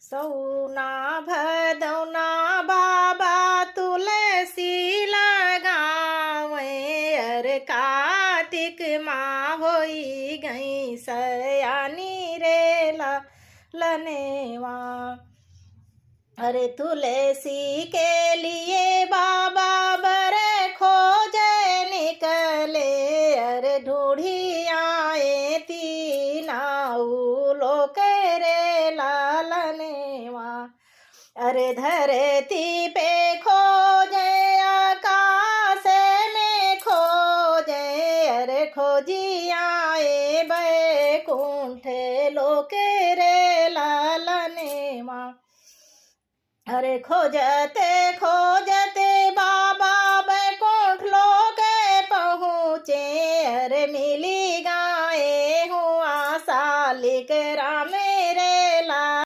सौना भदौना बाबा तुलसी लगावे, अरे कार्तिक माँ होई गई सयानी रे लनेवा। अरे तुलसी के लिए बाबा बरे खोजे निकले, अरे ढूढ़ी आए तीनाऊ लोक रे लालनेवा। अरे धरती पे खोजे आकाश में खोजे, अरे खोजी आए बैकुंठ लोक रे लालनेवा। अरे खोजते खोजते